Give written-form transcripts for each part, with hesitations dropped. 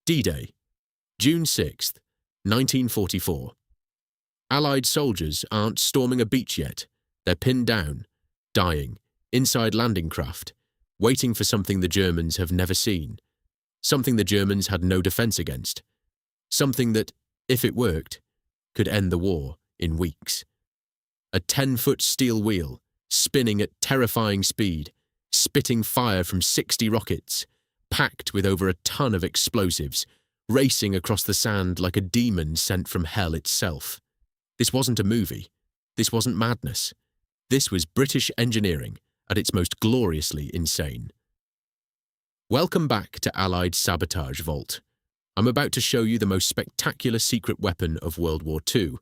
D-Day, June 6th, 1944. Allied soldiers aren't storming a beach yet. They're pinned down, dying, inside landing craft, waiting for something the Germans have never seen, something the Germans had no defense against, something that, if it worked, could end the war in weeks. A 10-foot steel wheel, spinning at terrifying speed, spitting fire from 60 rockets, packed with over a ton of explosives, racing across the sand like a demon sent from hell itself. This wasn't a movie. This wasn't madness. This was British engineering at its most gloriously insane. Welcome back to Allied Sabotage Vault. I'm about to show you the most spectacular secret weapon of World War II,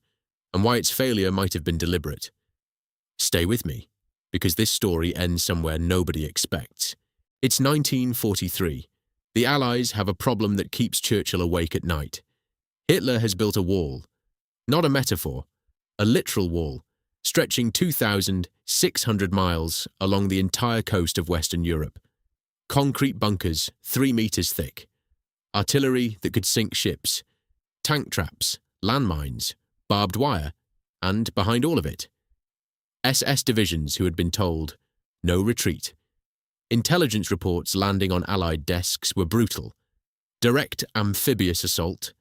and why its failure might have been deliberate. Stay with me, because this story ends somewhere nobody expects. It's 1943. The Allies have a problem that keeps Churchill awake at night. Hitler has built a wall. Not a metaphor, a literal wall, stretching 2,600 miles along the entire coast of Western Europe. Concrete bunkers 3 meters thick. Artillery that could sink ships. Tank traps, landmines, barbed wire, and behind all of it, SS divisions who had been told, no retreat. Intelligence reports landing on Allied desks were brutal. Direct amphibious assault,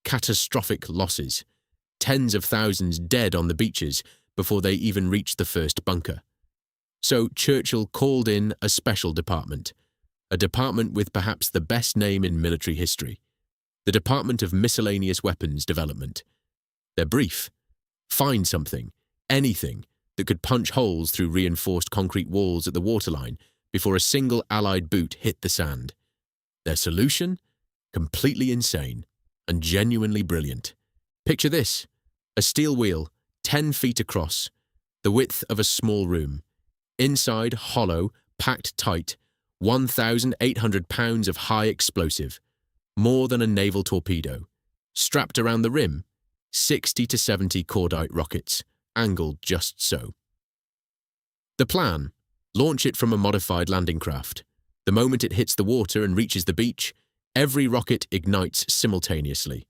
catastrophic losses, tens of thousands dead on the beaches before they even reached the first bunker. So Churchill called in a special department, a department with perhaps the best name in military history, the Department of Miscellaneous Weapons Development. They're brief. Find something, anything, that could punch holes through reinforced concrete walls at the waterline before a single Allied boot hit the sand. Their solution? Completely insane and genuinely brilliant. Picture this, a steel wheel, 10 feet across, the width of a small room. Inside, hollow, packed tight, 1,800 pounds of high explosive, more than a naval torpedo. Strapped around the rim, 60 to 70 cordite rockets, angled just so. The plan: launch it from a modified landing craft. The moment it hits the water and reaches the beach, every rocket ignites simultaneously.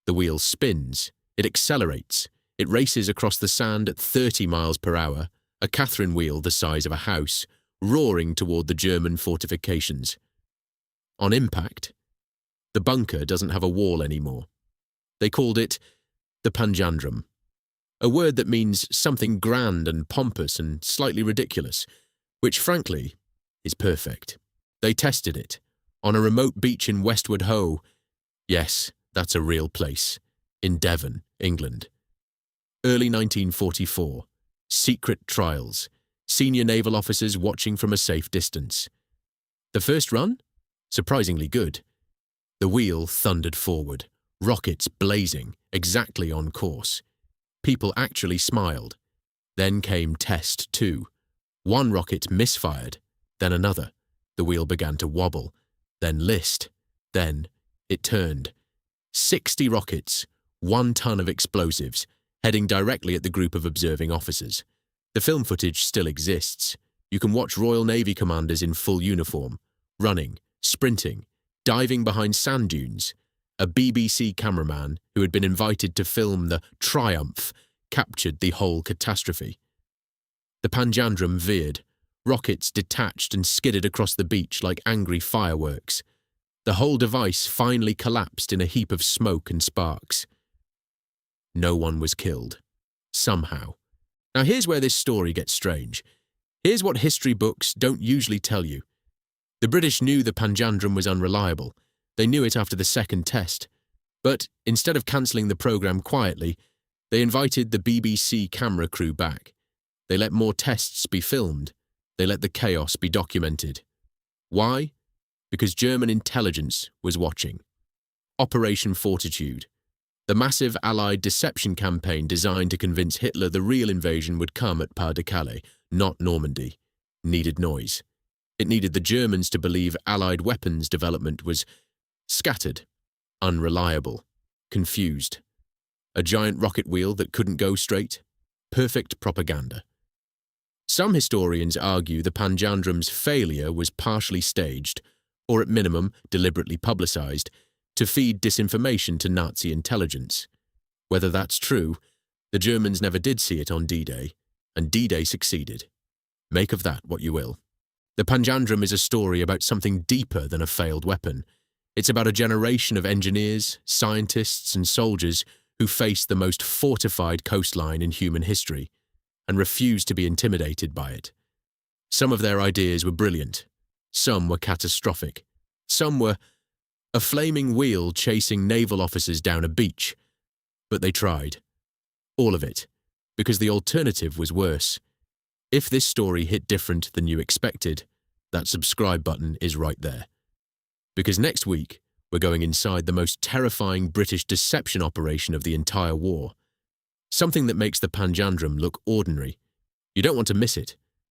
The wheel spins, it accelerates, it races across the sand at 30 miles per hour, a Catherine wheel the size of a house, roaring toward the German fortifications. On impact, the bunker doesn't have a wall anymore. They called it the Panjandrum, a word that means something grand and pompous and slightly ridiculous, which, frankly, is perfect. They tested it on a remote beach in Westward Ho. Yes, that's a real place, in Devon, England. Early 1944. Secret trials. Senior naval officers watching from a safe distance. The first run? Surprisingly good. The wheel thundered forward, rockets blazing, exactly on course. People actually smiled. Then came test 2. One rocket misfired, then another. The wheel began to wobble, then list, then it turned. 60 rockets, 1 ton of explosives, heading directly at the group of observing officers. The film footage still exists. You can watch Royal Navy commanders in full uniform, running, sprinting, diving behind sand dunes. A BBC cameraman who had been invited to film the Triumph captured the whole catastrophe. The Panjandrum veered. Rockets detached and skidded across the beach like angry fireworks. The whole device finally collapsed in a heap of smoke and sparks. No one was killed. Somehow. Now here's where this story gets strange. Here's what history books don't usually tell you. The British knew the Panjandrum was unreliable. They knew it after the second test. But instead of cancelling the programme quietly, they invited the BBC camera crew back. They let more tests be filmed. They let the chaos be documented. Why? Because German intelligence was watching. Operation Fortitude. The massive Allied deception campaign designed to convince Hitler the real invasion would come at Pas-de-Calais, not Normandy, needed noise. It needed the Germans to believe Allied weapons development was scattered, unreliable, confused. A giant rocket wheel that couldn't go straight. Perfect propaganda. Some historians argue the Panjandrum's failure was partially staged, or at minimum deliberately publicised, to feed disinformation to Nazi intelligence. Whether that's true, the Germans never did see it on D-Day, and D-Day succeeded. Make of that what you will. The Panjandrum is a story about something deeper than a failed weapon. It's about a generation of engineers, scientists, and soldiers who faced the most fortified coastline in human history and refused to be intimidated by it. Some of their ideas were brilliant. Some were catastrophic. Some were a flaming wheel chasing naval officers down a beach. But they tried. All of it. Because the alternative was worse. If this story hit different than you expected, that subscribe button is right there. Because next week, we're going inside the most terrifying British deception operation of the entire war. Something that makes the Panjandrum look ordinary. You don't want to miss it.